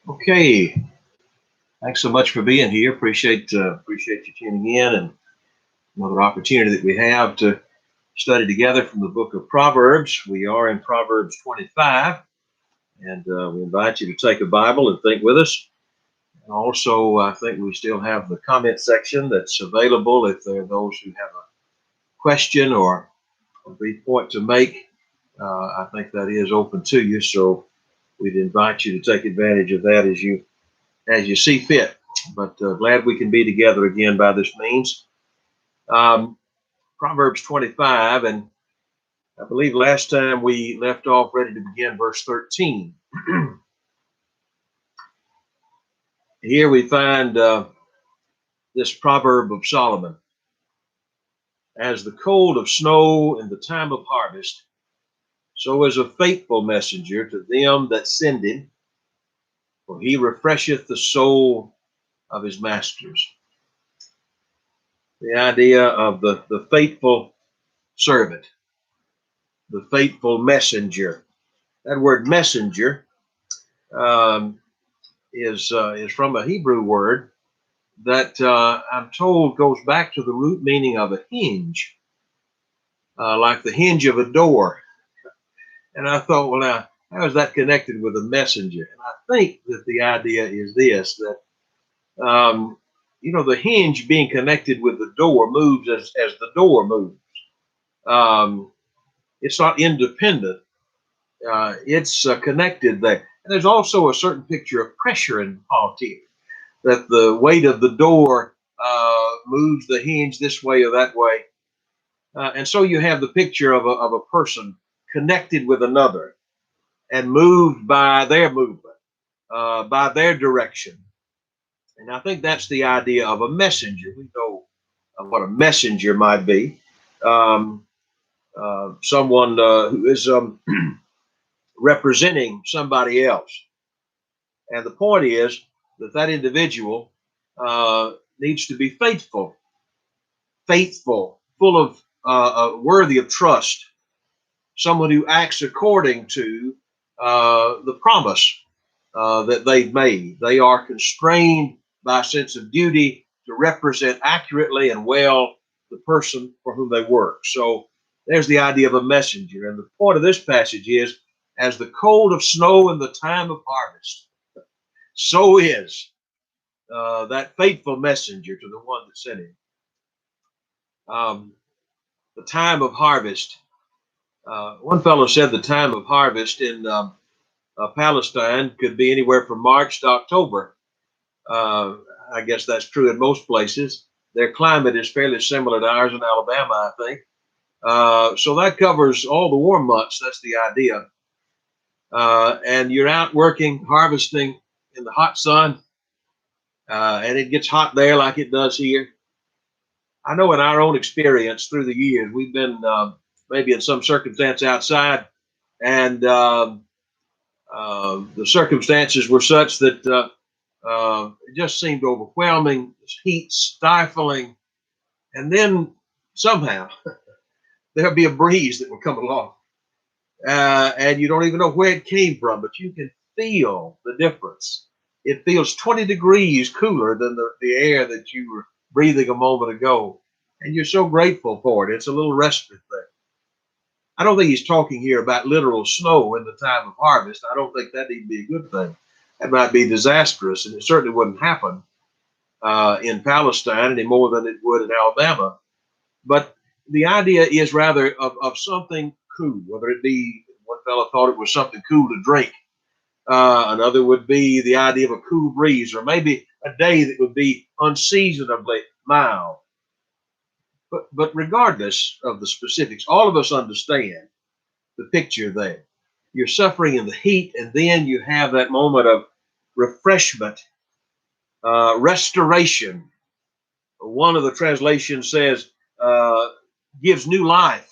Okay, thanks so much for being here. Appreciate you tuning in, and another opportunity that we have to study together from the book of Proverbs. We are in Proverbs 25, and we invite you to take a Bible and think with us. And also, I think we still have the comment section that's available if there are those who have a question or a brief point to make. I think that is open to you, so we'd invite you to take advantage of that as you see fit. But glad we can be together again by this means. Proverbs 25, and I believe last time we left off ready to begin verse 13. Here we find this proverb of Solomon. As the cold of snow in the time of harvest, so is a faithful messenger to them that send him, for he refresheth the soul of his masters. The idea of the faithful servant, the faithful messenger. That word messenger is from a Hebrew word that I'm told goes back to the root meaning of a hinge, like the hinge of a door. And I thought, well, now, how is that connected with a messenger? And I think that the idea is this, that, the hinge being connected with the door moves as the door moves. It's not independent. It's connected there. And there's also a certain picture of pressure involved here, that the weight of the door moves the hinge this way or that way. And so you have the picture of a person connected with another and moved by their movement, by their direction. And I think that's the idea of a messenger. We know what a messenger might be. Someone who is representing somebody else. And the point is that individual needs to be faithful, full of worthy of trust, someone who acts according to the promise that they've made. They are constrained by a sense of duty to represent accurately and well the person for whom they work. So there's the idea of a messenger. And the point of this passage is, as the cold of snow in the time of harvest, so is that faithful messenger to the one that sent him. The time of harvest. One fellow said the time of harvest in Palestine could be anywhere from March to October. I guess that's true in most places. Their climate is fairly similar to ours in Alabama, I think. So that covers all the warm months. That's the idea. And you're out working, harvesting in the hot sun, and it gets hot there like it does here. I know in our own experience through the years, we've been maybe in some circumstance outside, and the circumstances were such that it just seemed overwhelming, heat stifling, and then somehow there'll be a breeze that will come along, and you don't even know where it came from, but you can feel the difference. It feels 20 degrees cooler than the air that you were breathing a moment ago, and you're so grateful for it. It's a little respite there. I don't think he's talking here about literal snow in the time of harvest. I don't think that would be a good thing. That might be disastrous, and it certainly wouldn't happen in Palestine any more than it would in Alabama. But the idea is rather of something cool, whether it be, one fellow thought it was something cool to drink. Another would be the idea of a cool breeze, or maybe a day that would be unseasonably mild. But regardless of the specifics, all of us understand the picture there. You're suffering in the heat, and then you have that moment of refreshment, restoration. One of the translations says, gives new life.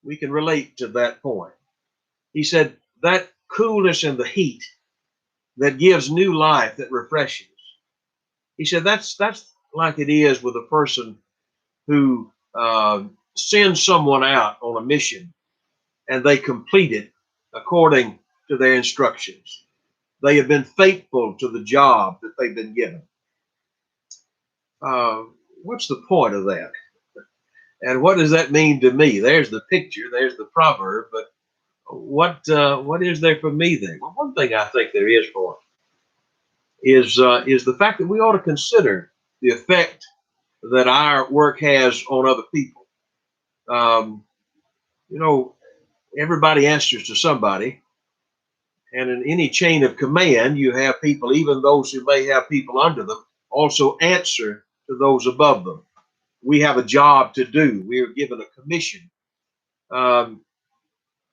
We can relate to that point. He said, that coolness in the heat that gives new life, that refreshes. He said, that's like it is with a person who sends someone out on a mission, and they complete it, according to their instructions. They have been faithful to the job that they've been given. Uh, what's the point of that? And what does that mean to me? There's the picture, there's the proverb, but what is there for me then? Well, one thing I think there is for is the fact that we ought to consider the effect that our work has on other people. Um, you know, everybody answers to somebody, and in any chain of command, you have people, even those who may have people under them, also answer to those above them. We have a job to do. We are given a commission, um,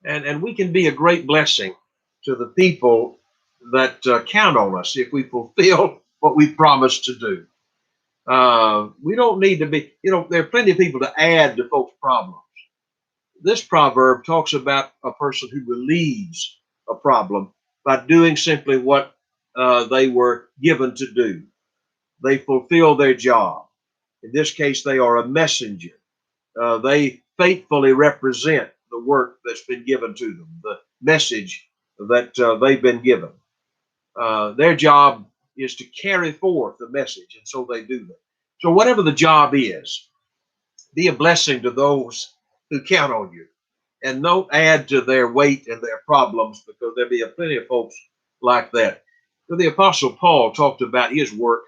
and we can be a great blessing to the people that count on us if we fulfill what we promised to do. We don't need to be, there are plenty of people to add to folks' problems. This proverb talks about a person who relieves a problem by doing simply what they were given to do. They fulfill their job. In this case, they are a messenger. They faithfully represent the work that's been given to them, the message that they've been given. Their job is to carry forth the message, and so they do that. So, whatever the job is, be a blessing to those who count on you, and don't add to their weight and their problems, because there'll be plenty of folks like that. So the Apostle Paul talked about his work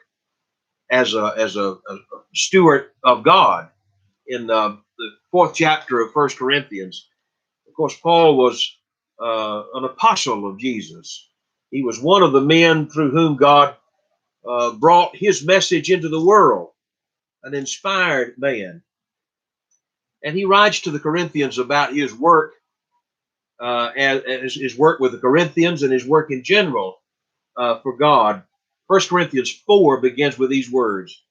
as a steward of God in the fourth chapter of First Corinthians. Of course, Paul was an apostle of Jesus. He was one of the men through whom God brought his message into the world, an inspired man. And he writes to the Corinthians about his work, as his work with the Corinthians and his work in general for God. 1 Corinthians 4 begins with these words: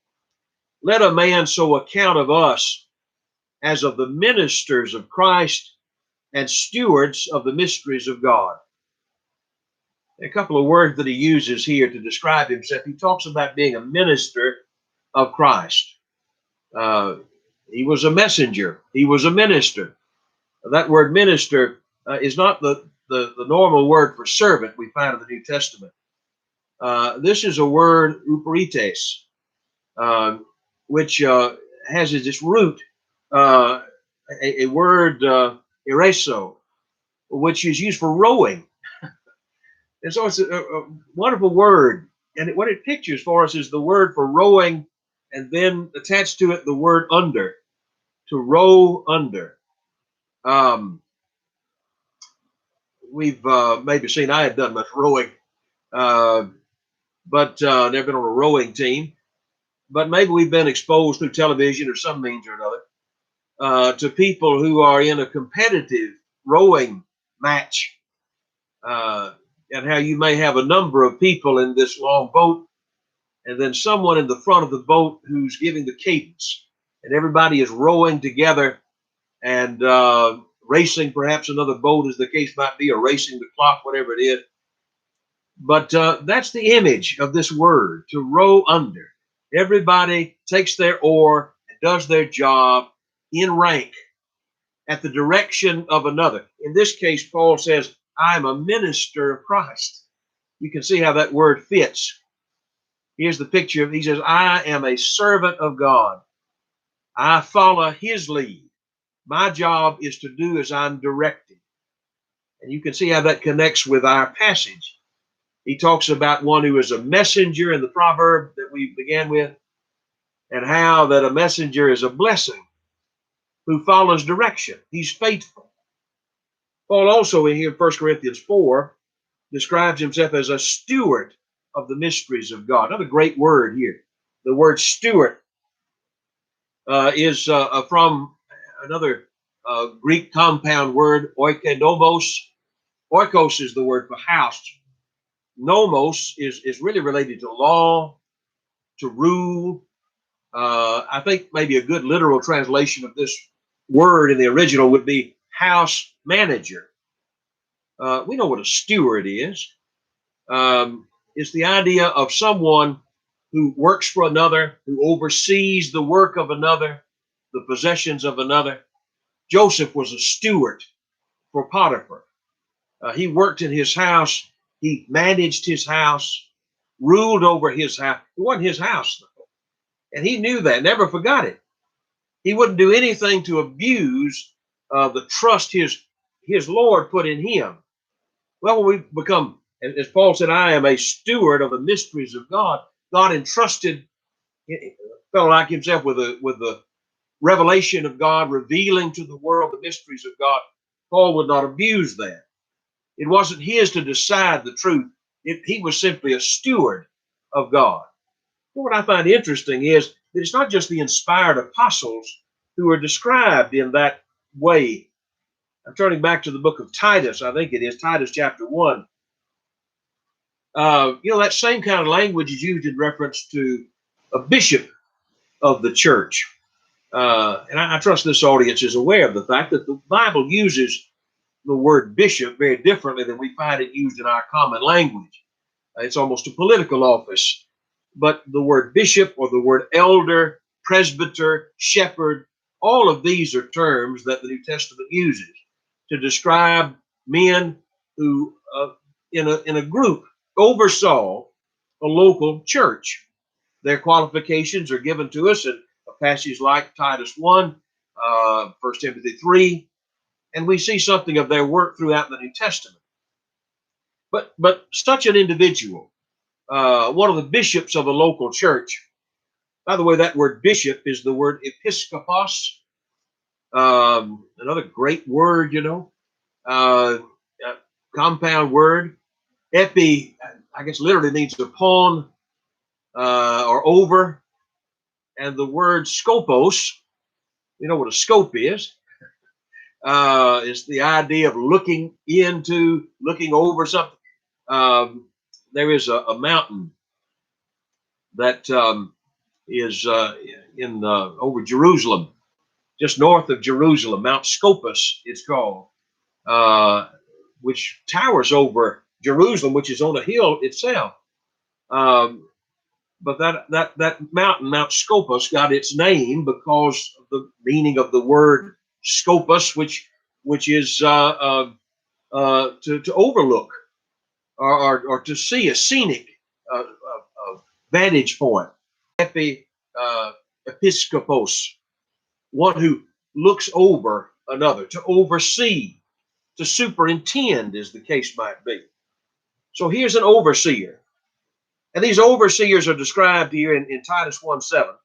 "Let a man so account of us as of the ministers of Christ and stewards of the mysteries of God." A couple of words that he uses here to describe himself. He talks about being a minister of Christ. Uh, he was a messenger. He was a minister. That word minister is not the normal word for servant we find in the New Testament. This is a word, uperites, which has as its root a word, ereso, which is used for rowing. And so it's a wonderful word. And what it pictures for us is the word for rowing, and then attached to it the word under, to row under. We've maybe seen, I had done much rowing, but never been on a rowing team. But maybe we've been exposed through television or some means or another to people who are in a competitive rowing match, and how you may have a number of people in this long boat, and then someone in the front of the boat who's giving the cadence, and everybody is rowing together and racing perhaps another boat, as the case might be, or racing the clock, whatever it is. But that's the image of this word, to row under. Everybody takes their oar and does their job in rank at the direction of another. In this case, Paul says, I'm a minister of Christ. You can see how that word fits. Here's the picture. He says, I am a servant of God. I follow his lead. My job is to do as I'm directed. And you can see how that connects with our passage. He talks about one who is a messenger in the proverb that we began with, and how that a messenger is a blessing who follows direction. He's faithful. Paul also in here in 1 Corinthians 4 describes himself as a steward of the mysteries of God. Another great word here. The word steward is from another Greek compound word, oikonomos. Oikos is the word for house. Nomos is really related to law, to rule. I think maybe a good literal translation of this word in the original would be house manager. We know what a steward is. It's the idea of someone who works for another, who oversees the work of another, the possessions of another. Joseph was a steward for Potiphar. He worked in his house. He managed his house, ruled over his house. It wasn't his house, though. And he knew that, never forgot it. He wouldn't do anything to abuse the trust his Lord put in him. Well, when we become, as Paul said, I am a steward of the mysteries of God. God entrusted a fellow like himself with the revelation of God, revealing to the world the mysteries of God. Paul would not abuse that. It wasn't his to decide the truth. He was simply a steward of God. But what I find interesting is that it's not just the inspired apostles who are described in that way. I'm turning back to the book of Titus, I think it is, Titus chapter 1. That same kind of language is used in reference to a bishop of the church. And I trust this audience is aware of the fact that the Bible uses the word bishop very differently than we find it used in our common language. It's almost a political office. But the word bishop or the word elder, presbyter, shepherd, all of these are terms that the New Testament uses to describe men who, in a group, oversaw a local church. Their qualifications are given to us in a passage like Titus 1, 1 Timothy 3, and we see something of their work throughout the New Testament. But such an individual, one of the bishops of a local church, by the way, that word bishop is the word episkopos, another great word, compound word. Epi, I guess, literally means upon or over. And the word scopos, you know what a scope is the idea of looking over something. There is a mountain that is in over Jerusalem, just north of Jerusalem, Mount Scopus it's called, which towers over Jerusalem, which is on a hill itself. But that mountain, Mount Scopus, got its name because of the meaning of the word scopus, which is to overlook or to see, a scenic vantage point. Episkopos, one who looks over another, to oversee, to superintend, as the case might be. So here's an overseer. And these overseers are described here in Titus 1:7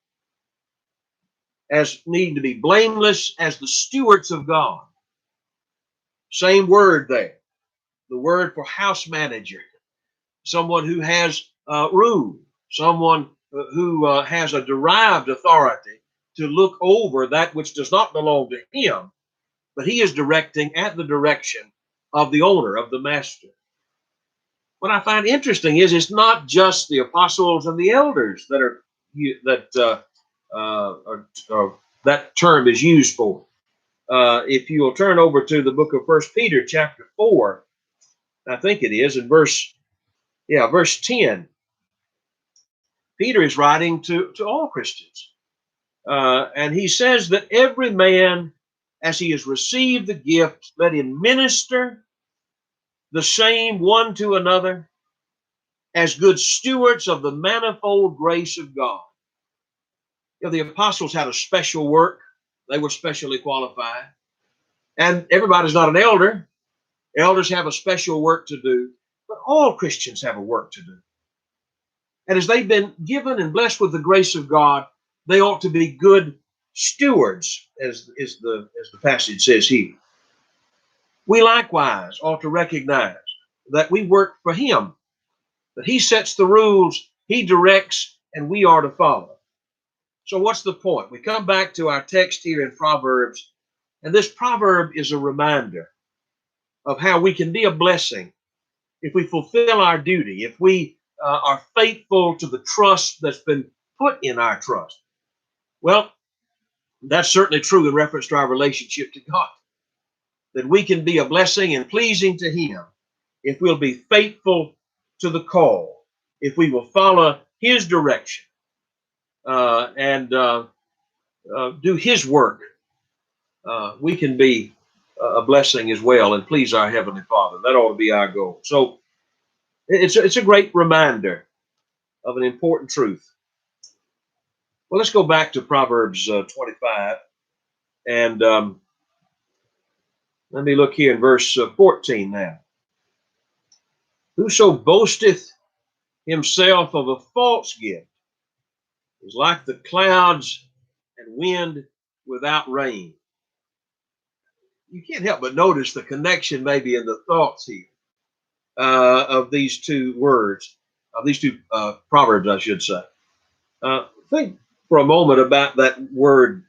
as needing to be blameless as the stewards of God. Same word there, the word for house manager, someone who has rule, someone who has a derived authority to look over that which does not belong to him, but he is directing at the direction of the owner, of the master. What I find interesting is it's not just the apostles and the elders that term is used for. If you will turn over to the book of 1 Peter chapter 4, I think it is, in verse 10, Peter is writing to all Christians. And he says that every man, as he has received the gift, let him minister the same one to another as good stewards of the manifold grace of God. The apostles had a special work. They were specially qualified. And everybody's not an elder. Elders have a special work to do, but all Christians have a work to do. And as they've been given and blessed with the grace of God, they ought to be good stewards, as the passage says here. We likewise ought to recognize that we work for him, that he sets the rules, he directs, and we are to follow. So what's the point? We come back to our text here in Proverbs, and this proverb is a reminder of how we can be a blessing if we fulfill our duty, if we are faithful to the trust that's been put in our trust. Well, that's certainly true in reference to our relationship to God, that we can be a blessing and pleasing to him if we'll be faithful to the call, if we will follow his direction and do his work. We can be a blessing as well and please our Heavenly Father. That ought to be our goal. So it's a great reminder of an important truth. Well, let's go back to Proverbs 25 and let me look here in verse 14 now. Whoso boasteth himself of a false gift is like the clouds and wind without rain. You can't help but notice the connection maybe in the thoughts here of these two words, of these two proverbs, I should say. Think for a moment about that word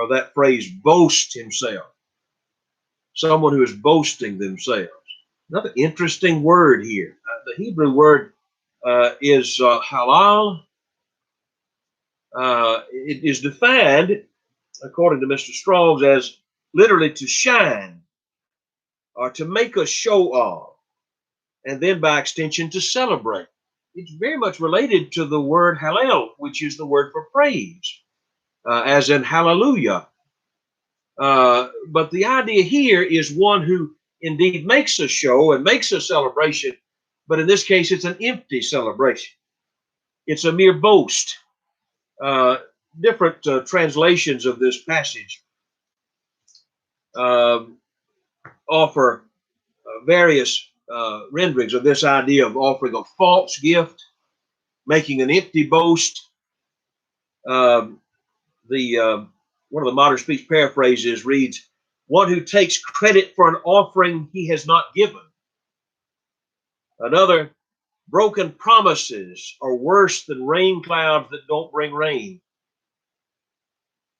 or that phrase, boast himself. Someone who is boasting themselves. Another interesting word here. The Hebrew word is halal. It is defined, according to Mr. Strong's, as literally to shine or to make a show of, and then by extension to celebrate. It's very much related to the word hallel, which is the word for praise, as in hallelujah. But the idea here is one who indeed makes a show and makes a celebration, but in this case, it's an empty celebration. It's a mere boast. Different translations of this passage offer various renderings of this idea of offering a false gift, making an empty boast. One of the modern speech paraphrases reads, "One who takes credit for an offering he has not given." Another, "Broken promises are worse than rain clouds that don't bring rain."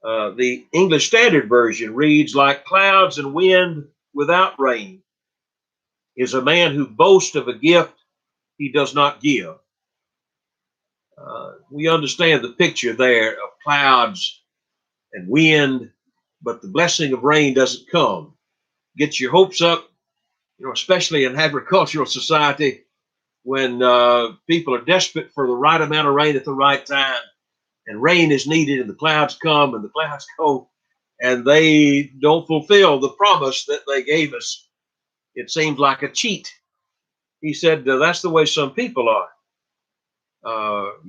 The English Standard Version reads, "Like clouds and wind without rain is a man who boasts of a gift he does not give." We understand the picture there of clouds and wind, but the blessing of rain doesn't come. Get your hopes up, especially in agricultural society when people are desperate for the right amount of rain at the right time, and rain is needed, and the clouds come and the clouds go, and they don't fulfill the promise that they gave us. It seems like a cheat. He said that's the way some people are.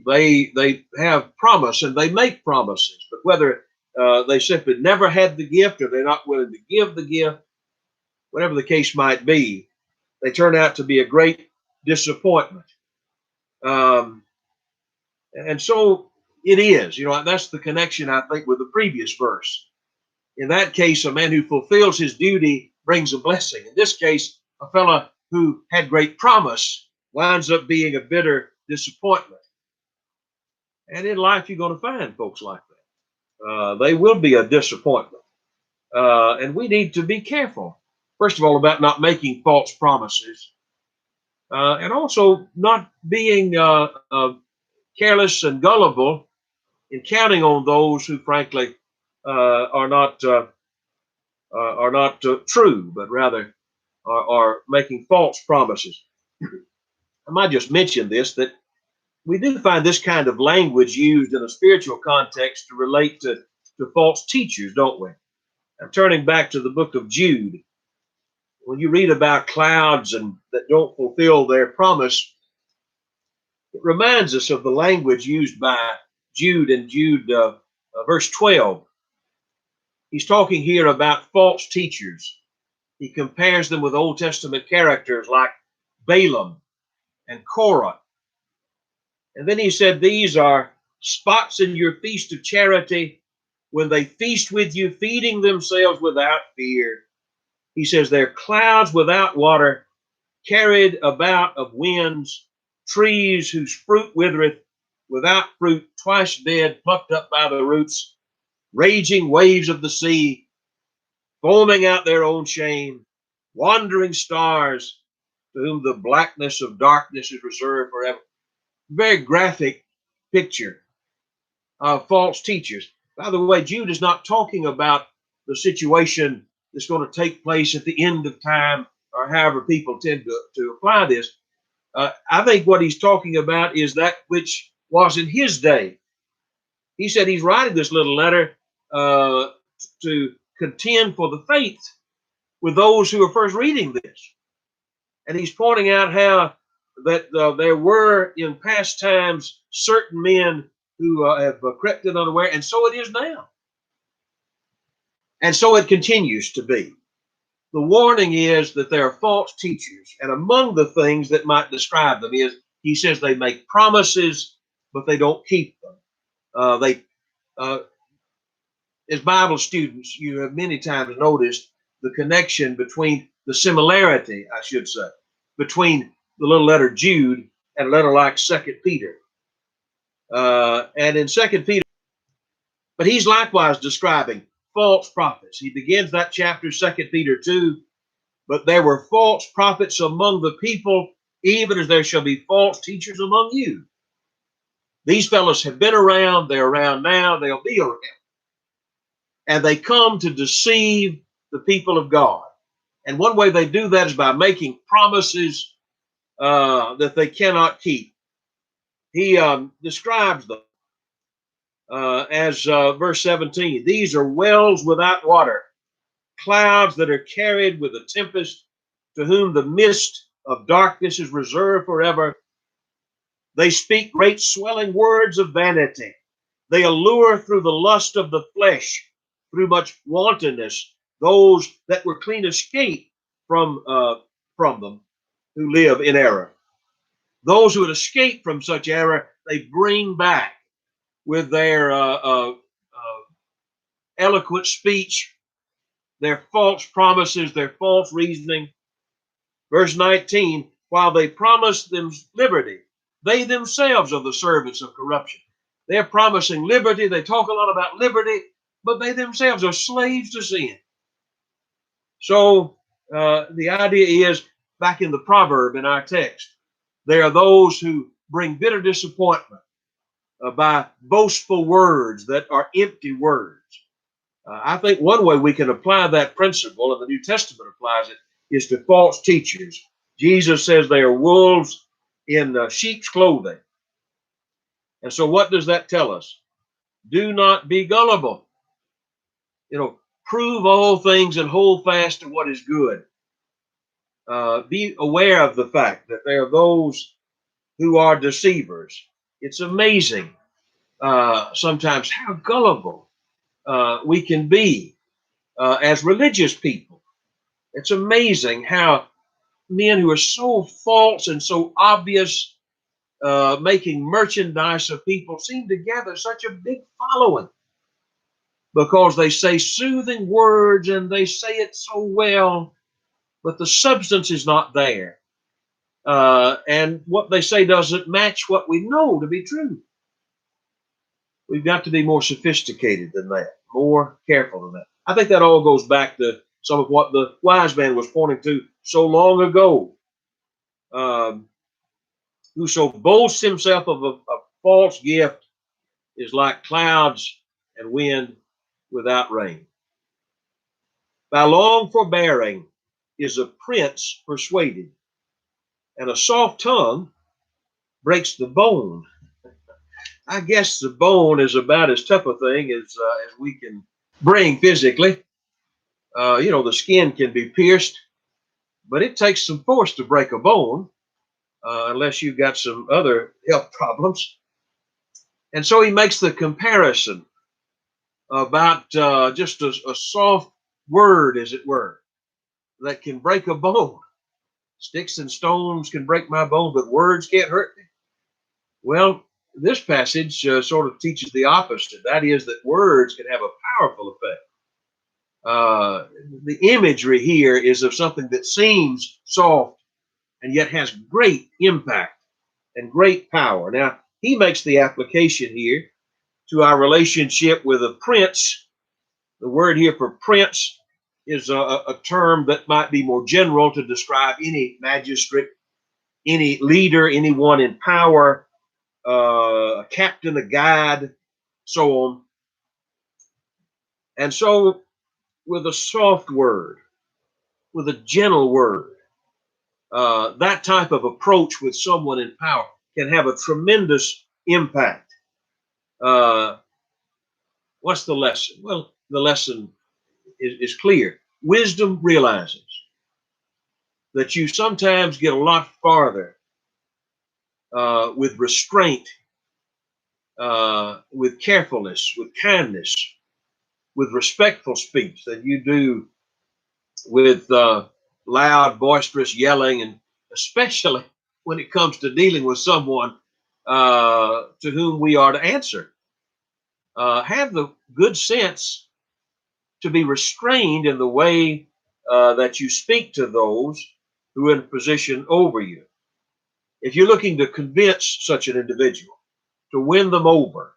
They have promise and they make promises, but whether they simply never had the gift or they're not willing to give the gift, whatever the case might be, they turn out to be a great disappointment. And so it is, that's the connection, I think, with the previous verse. In that case, a man who fulfills his duty brings a blessing. In this case, a fellow who had great promise winds up being a bitter disappointment. And in life, you're going to find folks like that. They will be a disappointment. And we need to be careful, first of all, about not making false promises, and also not being careless and gullible in counting on those who, frankly, are not true, but rather are making false promises. I might just mention this, that we do find this kind of language used in a spiritual context to relate to false teachers, don't we? I'm turning back to the book of Jude. When you read about clouds and that don't fulfill their promise, it reminds us of the language used by Jude in Jude verse 12. He's talking here about false teachers. He compares them with Old Testament characters like Balaam and Korah. And then he said, "These are spots in your feast of charity when they feast with you, feeding themselves without fear." He says, "They're clouds without water, carried about of winds, trees whose fruit withereth, without fruit, twice dead, plucked up by the roots, raging waves of the sea, foaming out their own shame, wandering stars, to whom the blackness of darkness is reserved forever." Very graphic picture of false teachers. By the way, Jude is not talking about the situation that's going to take place at the end of time, or however people tend to apply this. I think what he's talking about is that which was in his day. He said he's writing this little letter to contend for the faith with those who are first reading this. And he's pointing out how that there were in past times certain men who have crept in unaware, and so it is now. And so it continues to be. The warning is that there are false teachers, and among the things that might describe them is, he says they make promises, but they don't keep them. As Bible students, you have many times noticed the connection between the similarity, I should say, between the little letter Jude and a letter like 2 Peter. And in 2 Peter, but he's likewise describing false prophets. He begins that chapter, 2 Peter 2, but there were false prophets among the people, even as there shall be false teachers among you. These fellows have been around, they're around now, they'll be around. And they come to deceive the people of God. And one way they do that is by making promises that they cannot keep. He describes them as verse 17. These are wells without water, clouds that are carried with a tempest, to whom the mist of darkness is reserved forever. They speak great swelling words of vanity. They allure through the lust of the flesh, through much wantonness, those that were clean escape from them who live in error. Those who had escaped from such error, they bring back with their eloquent speech, their false promises, their false reasoning. Verse 19, while they promise them liberty, they themselves are the servants of corruption. They're promising liberty. They talk a lot about liberty, but they themselves are slaves to sin. So the idea is, back in the proverb in our text, there are those who bring bitter disappointment by boastful words that are empty words. I think one way we can apply that principle, and the New Testament applies it, is to false teachers. Jesus says they are wolves in sheep's clothing. And so what does that tell us? Do not be gullible. Prove all things and hold fast to what is good. Be aware of the fact that there are those who are deceivers. It's amazing sometimes how gullible we can be as religious people. It's amazing how men who are so false and so obvious, making merchandise of people, seem to gather such a big following because they say soothing words and they say it so well, but the substance is not there. And what they say doesn't match what we know to be true. We've got to be more sophisticated than that, more careful than that. I think that all goes back to some of what the wise man was pointing to so long ago. Whoso boasts himself of a false gift is like clouds and wind without rain. By long forbearing is a prince persuaded, and a soft tongue breaks the bone. I guess the bone is about as tough a thing as we can bring physically. The skin can be pierced, but it takes some force to break a bone, unless you've got some other health problems. And so he makes the comparison about just a soft word, as it were, that can break a bone. Sticks and stones can break my bone, but words can't hurt me. Well, this passage sort of teaches the opposite. That is, that words can have a powerful effect. The imagery here is of something that seems soft and yet has great impact and great power. Now, he makes the application here to our relationship with a prince. The word here for prince is a term that might be more general to describe any magistrate, any leader, anyone in power, a captain, a guide, so on. And so, with a soft word, with a gentle word, that type of approach with someone in power can have a tremendous impact. What's the lesson? Well, the lesson is clear. Wisdom realizes that you sometimes get a lot farther with restraint, with carefulness, with kindness, with respectful speech than you do with loud, boisterous yelling, and especially when it comes to dealing with someone to whom we are to answer. Have the good sense to be restrained in the way that you speak to those who are in a position over you. If you're looking to convince such an individual, to win them over,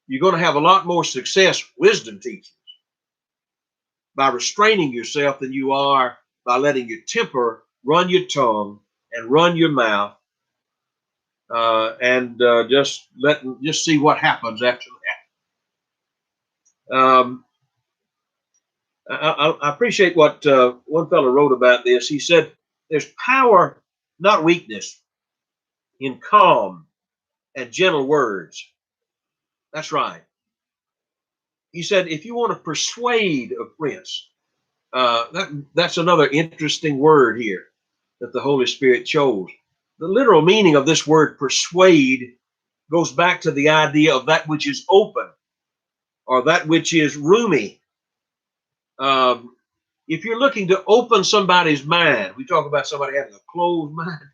you're going to have a lot more success, wisdom teaches, by restraining yourself than you are by letting your temper run your tongue and run your mouth and just see what happens after that. I appreciate what one fellow wrote about this. He said, "There's power, not weakness, in calm and gentle words." That's right. He said, if you want to persuade a prince, that's another interesting word here that the Holy Spirit chose. The literal meaning of this word persuade goes back to the idea of that which is open or that which is roomy. If you're looking to open somebody's mind, we talk about somebody having a closed mind.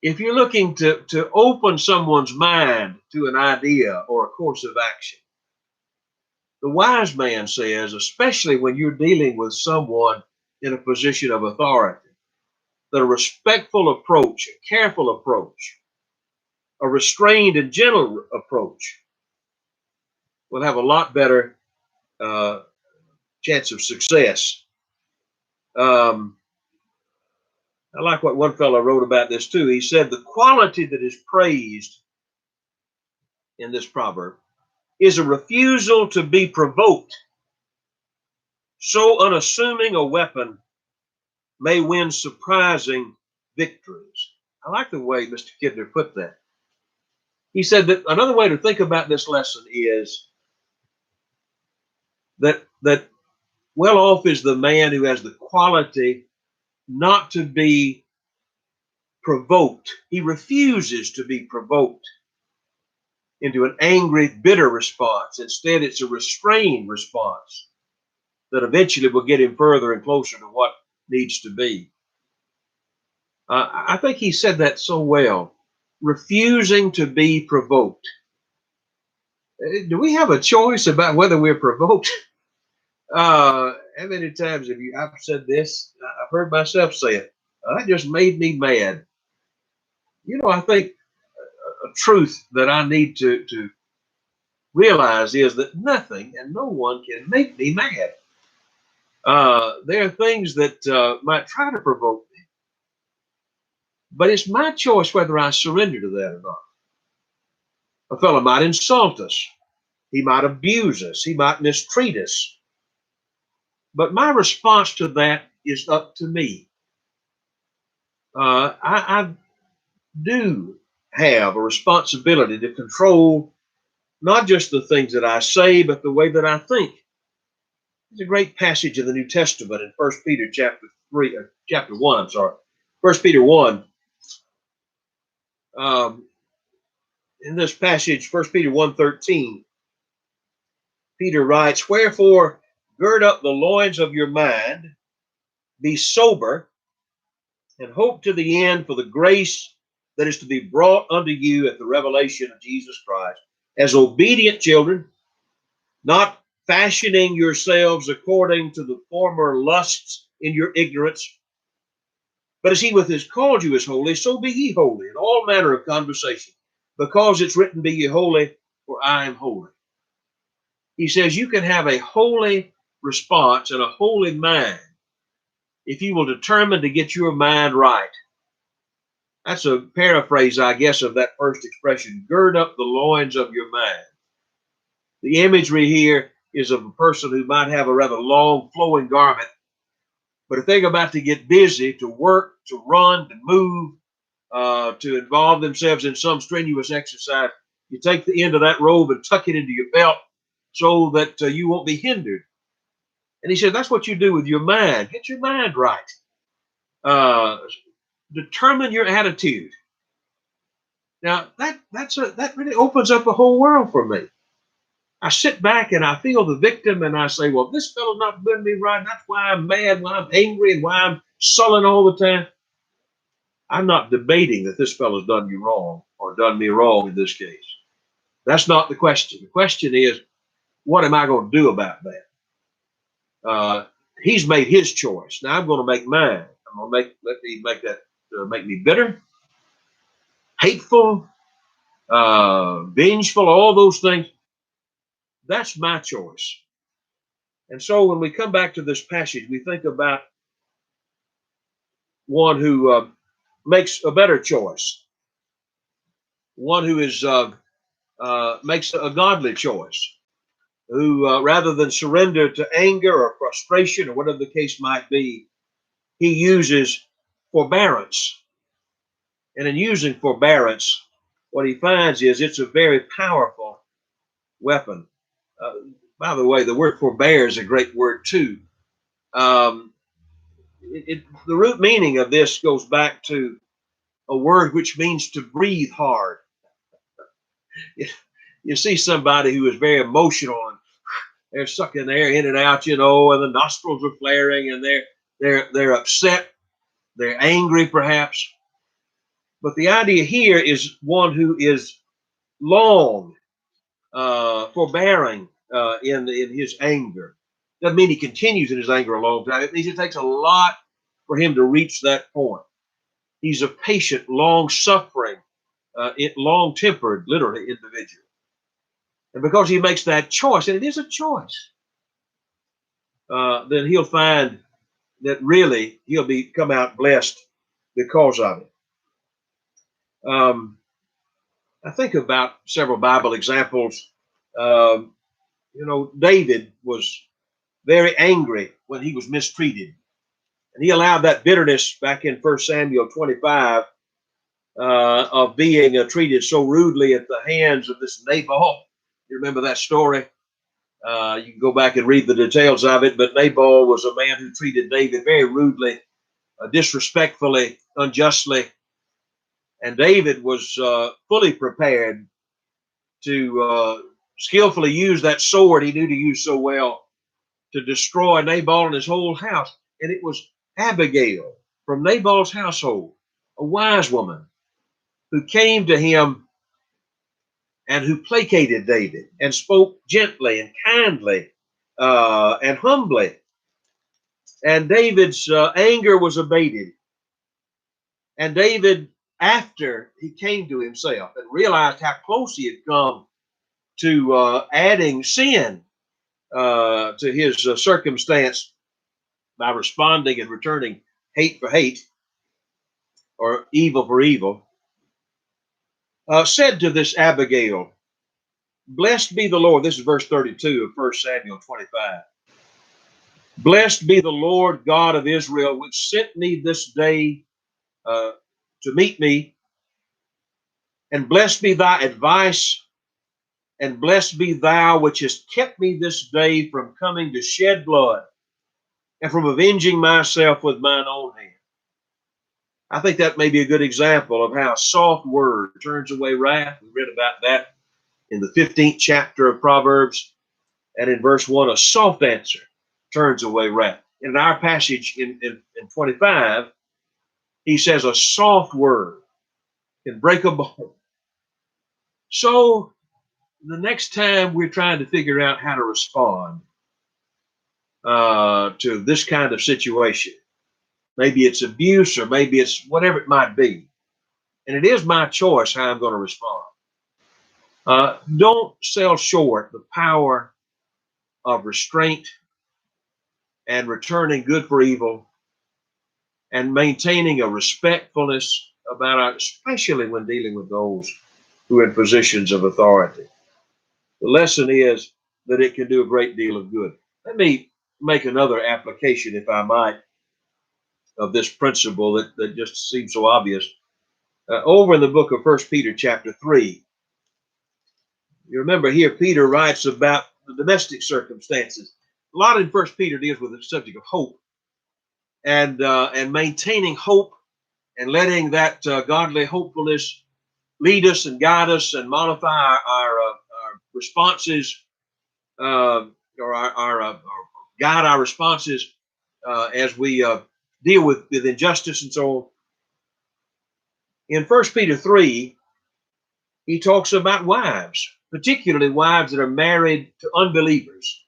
If you're looking to open someone's mind to an idea or a course of action, the wise man says, especially when you're dealing with someone in a position of authority, that a respectful approach, a careful approach, a restrained and gentle approach will have a lot better chance of success. I like what one fellow wrote about this too. He said, the quality that is praised in this proverb is a refusal to be provoked. So unassuming a weapon may win surprising victories. I like the way Mr. Kidner put that. He said that another way to think about this lesson is that well off is the man who has the quality not to be provoked. He refuses to be provoked into an angry, bitter response. Instead, it's a restrained response that eventually will get him further and closer to what needs to be. I think he said that so well. Refusing to be provoked. Do we have a choice about whether we're provoked? How many times have I've said this? I've heard myself say it. That just made me mad. You know, I think a truth that I need to realize is that nothing and no one can make me mad. There are things that might try to provoke me, but it's my choice whether I surrender to that or not. A fellow might insult us. He might abuse us. He might mistreat us. But my response to that is up to me. I do have a responsibility to control not just the things that I say, but the way that I think. There's a great passage in the New Testament in 1 Peter chapter 1, I'm sorry. 1 Peter 1. In this passage, 1 Peter 1:13, Peter writes, wherefore gird up the loins of your mind, be sober, and hope to the end for the grace that is to be brought unto you at the revelation of Jesus Christ, as obedient children, not fashioning yourselves according to the former lusts in your ignorance, but as he which has called you is holy, so be ye holy in all manner of conversation, because it's written, be ye holy, for I am holy. He says you can have a holy response and a holy mind if you will determine to get your mind right. That's a paraphrase, I guess, of that first expression, gird up the loins of your mind. The imagery here is of a person who might have a rather long flowing garment, but if they're about to get busy, to work, to run, to move, to involve themselves in some strenuous exercise, you take the end of that robe and tuck it into your belt so that you won't be hindered And he said, that's what you do with your mind. Get your mind right. Uh, Determine your attitude. Now, that really opens up a whole world for me. I sit back and I feel the victim and I say, well, this fellow's not doing me right. That's why I'm mad, why I'm angry, and why I'm sullen all the time. I'm not debating that this fellow's done you wrong or done me wrong in this case. That's not the question. The question is, what am I going to do about that? He's made his choice. Now I'm going to make mine. I'm going to make me bitter, hateful, vengeful, all those things. That's my choice. And so when we come back to this passage, we think about one who makes a better choice, one who is makes a godly choice, who rather than surrender to anger or frustration or whatever the case might be, he uses forbearance. And in using forbearance, what he finds is it's a very powerful weapon. Uh, by the way, the word forbear is a great word too. Um, the root meaning of this goes back to a word which means to breathe hard. You see somebody who is very emotional and they're sucking air in and out, and the nostrils are flaring, and they're upset, they're angry perhaps. But the idea here is one who is long, forbearing in his anger. Doesn't mean he continues in his anger a long time. It means it takes a lot for him to reach that point. He's a patient, long-suffering, long-tempered, literally, individual. And because he makes that choice, and it is a choice, then he'll find that really he'll come out blessed because of it. I think about several Bible examples. David was very angry when he was mistreated. And he allowed that bitterness back in 1 Samuel 25 of being treated so rudely at the hands of this Nabal. You remember that story? You can go back and read the details of it, but Nabal was a man who treated David very rudely, disrespectfully, unjustly. And David was fully prepared to skillfully use that sword he knew to use so well to destroy Nabal and his whole house. And it was Abigail from Nabal's household, a wise woman, who came to him and who placated David and spoke gently and kindly and humbly. And David's anger was abated. And David, after he came to himself and realized how close he had come to adding sin to his circumstance by responding and returning hate for hate or evil for evil, said to this Abigail, blessed be the Lord. This is verse 32 of 1 Samuel 25. Blessed be the Lord God of Israel, which sent me this day to meet me. And blessed be thy advice, and blessed be thou which hast kept me this day from coming to shed blood and from avenging myself with mine own hand. I think that may be a good example of how a soft word turns away wrath. We read about that in the 15th chapter of Proverbs. And in verse 1, a soft answer turns away wrath. In our passage in 25, he says a soft word can break a bone. So the next time we're trying to figure out how to respond to this kind of situation, maybe it's abuse or maybe it's whatever it might be, and it is my choice how I'm going to respond. Don't sell short the power of restraint and returning good for evil and maintaining a respectfulness about it, especially when dealing with those who are in positions of authority. The lesson is that it can do a great deal of good. Let me make another application, if I might, of this principle that just seems so obvious. Over in the book of 1 Peter chapter 3, you remember here Peter writes about the domestic circumstances A lot in First Peter deals with the subject of hope and maintaining hope and letting that godly hopefulness lead us and guide us and modify our responses or guide our responses as we deal with injustice and so on. In First Peter 3, he talks about wives, particularly wives that are married to unbelievers.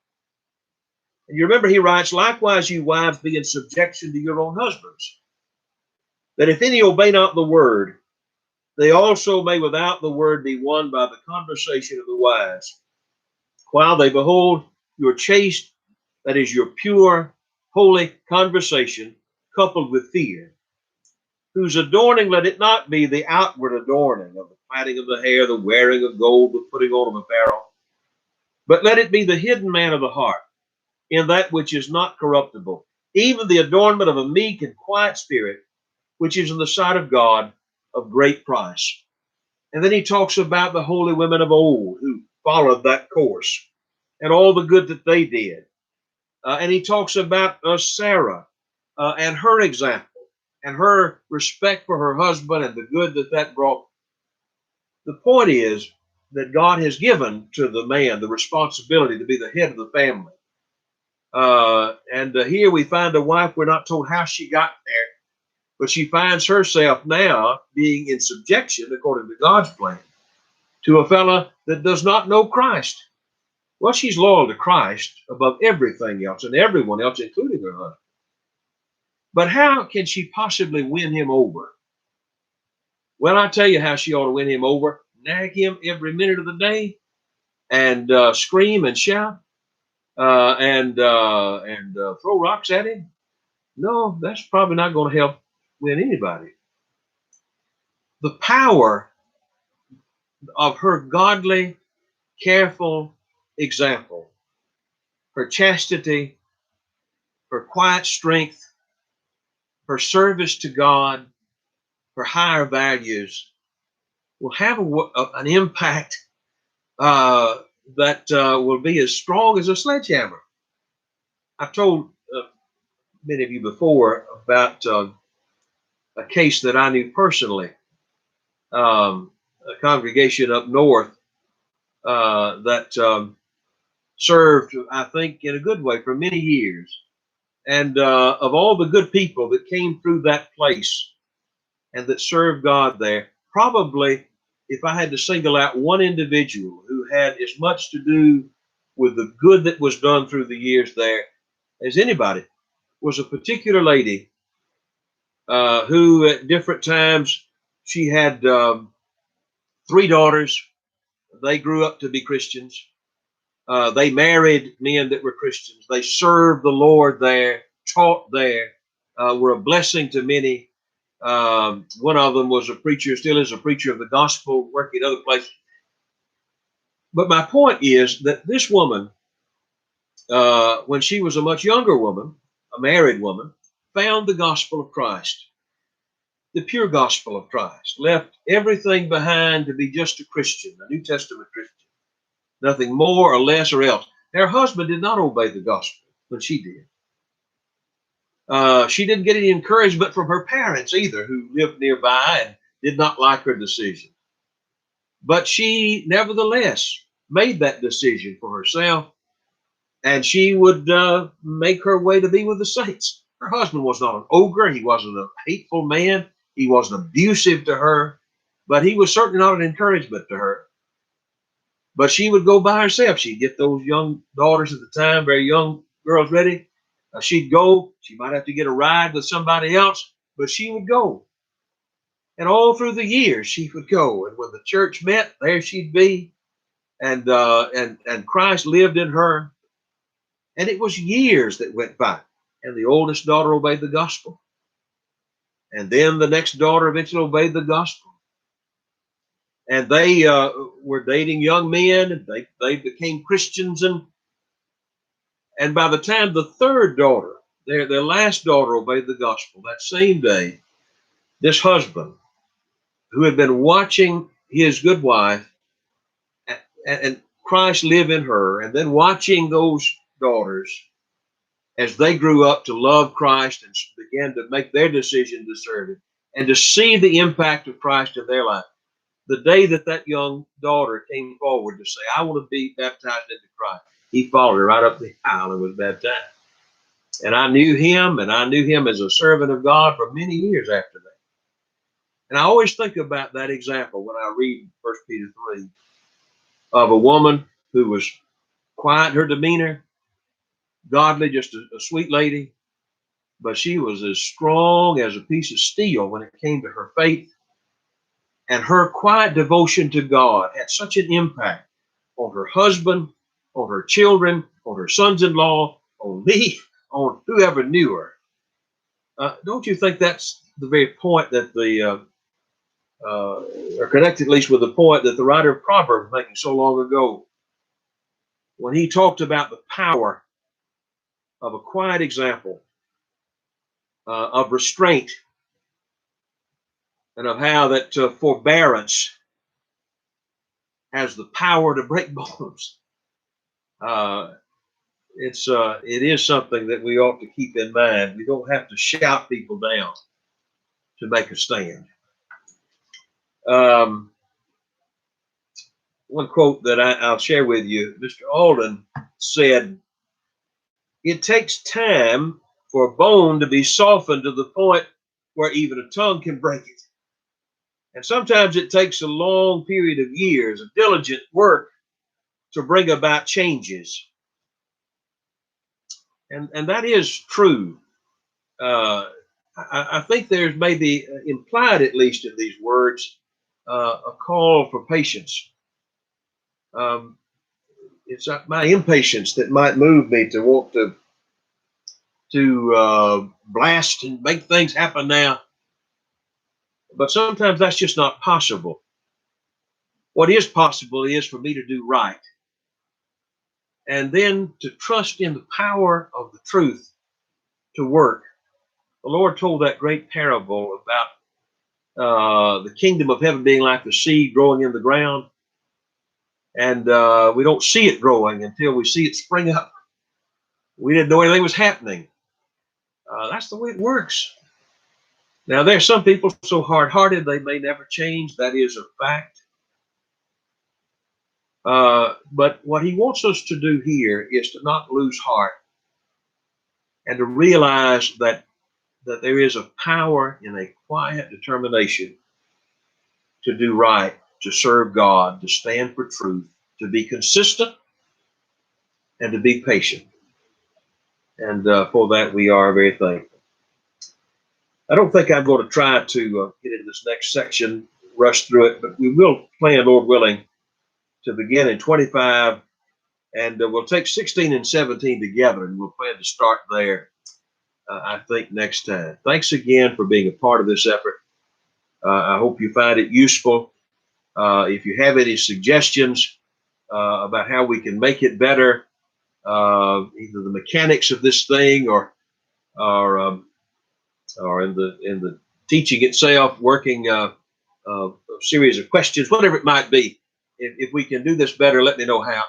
And you remember he writes, likewise, you wives, be in subjection to your own husbands, that if any obey not the word, they also may without the word be won by the conversation of the wise, while they behold your chaste, that is your pure, holy conversation, coupled with fear, whose adorning let it not be the outward adorning of the plaiting of the hair, the wearing of gold, the putting on of apparel, but let it be the hidden man of the heart, in that which is not corruptible, even the adornment of a meek and quiet spirit, which is in the sight of God of great price. And then he talks about the holy women of old who followed that course and all the good that they did. And he talks about Sarah and her example and her respect for her husband and the good that that brought. The point is that God has given to the man the responsibility to be the head of the family. And here we find a wife, we're not told how she got there, but she finds herself now being in subjection, according to God's plan, to a fella that does not know Christ. Well, she's loyal to Christ above everything else and everyone else, including her husband. But how can she possibly win him over? Well, I tell you how she ought to win him over. Nag him every minute of the day and scream and shout and throw rocks at him. No, that's probably not going to help win anybody. The power of her godly, careful example, her chastity, her quiet strength, her service to God, her higher values will have an impact that will be as strong as a sledgehammer. I've told many of you before about a case that I knew personally, a congregation up north that served, I think, in a good way for many years. And of all the good people that came through that place and that served God there, probably if I had to single out one individual who had as much to do with the good that was done through the years there as anybody, was a particular lady who at different times, she had 3 daughters. They grew up to be Christians. They married men that were Christians. They served the Lord there, taught there, were a blessing to many. One of them was a preacher, still is a preacher of the gospel, working other places. But my point is that this woman, when she was a much younger woman, a married woman, found the gospel of Christ, the pure gospel of Christ, left everything behind to be just a Christian, a New Testament Christian, nothing more or less or else. Her husband did not obey the gospel when she did. She didn't get any encouragement from her parents either, who lived nearby and did not like her decision. But she nevertheless made that decision for herself, and she would make her way to be with the saints. Her husband was not an ogre. He wasn't a hateful man. He wasn't abusive to her, but he was certainly not an encouragement to her. But she would go by herself. She'd get those young daughters at the time, very young girls, ready. She'd go. She might have to get a ride with somebody else, but she would go. And all through the years, she would go. And when the church met, there she'd be. And Christ lived in her. And it was years that went by. And the oldest daughter obeyed the gospel. And then the next daughter eventually obeyed the gospel. And they were dating young men, and they became Christians. And by the time the third daughter, their last daughter, obeyed the gospel, that same day, this husband, who had been watching his good wife and Christ live in her, and then watching those daughters as they grew up to love Christ and began to make their decision to serve Him, and to see the impact of Christ in their life. The day that that young daughter came forward to say, I want to be baptized into Christ, he followed her right up the aisle and was baptized. And I knew him, and I knew him as a servant of God for many years after that. And I always think about that example when I read 1 Peter 3 of a woman who was quiet in her demeanor, godly, just a sweet lady, but she was as strong as a piece of steel when it came to her faith. And her quiet devotion to God had such an impact on her husband, on her children, on her sons-in-law, on me, on whoever knew her. Don't you think that's the very point that or connected at least with the point that the writer of Proverbs was making so long ago, when he talked about the power of a quiet example of restraint, and of how that forbearance has the power to break bones. It is something that we ought to keep in mind. We don't have to shout people down to make a stand. One quote that I'll share with you, Mr. Alden said, "It takes time for a bone to be softened to the point where even a tongue can break it. And sometimes it takes a long period of years of diligent work to bring about changes." And that is true. I think there's maybe implied, at least in these words, a call for patience. It's not my impatience that might move me to want to blast and make things happen now. But sometimes that's just not possible. What is possible is for me to do right, and then to trust in the power of the truth to work. The Lord told that great parable about the kingdom of heaven being like the seed growing in the ground. And we don't see it growing until we see it spring up. We didn't know anything was happening. That's the way it works. Now, there's some people so hard-hearted they may never change. That is a fact. But what he wants us to do here is to not lose heart, and to realize that there is a power in a quiet determination to do right, to serve God, to stand for truth, to be consistent, and to be patient. And for that, we are very thankful. I don't think I'm going to try to get into this next section, rush through it, but we will plan, Lord willing, to begin in 25, and we'll take 16 and 17 together, and we'll plan to start there, I think, next time. Thanks again for being a part of this effort. I hope you find it useful. If you have any suggestions about how we can make it better, either the mechanics of this thing or in the teaching itself, working a series of questions, whatever it might be. If we can do this better, let me know how.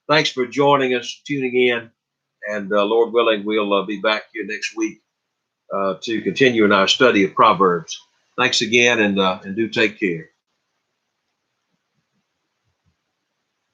Thanks for joining us, tuning in, and Lord willing, we'll be back here next week to continue in our study of Proverbs. Thanks again, and do take care.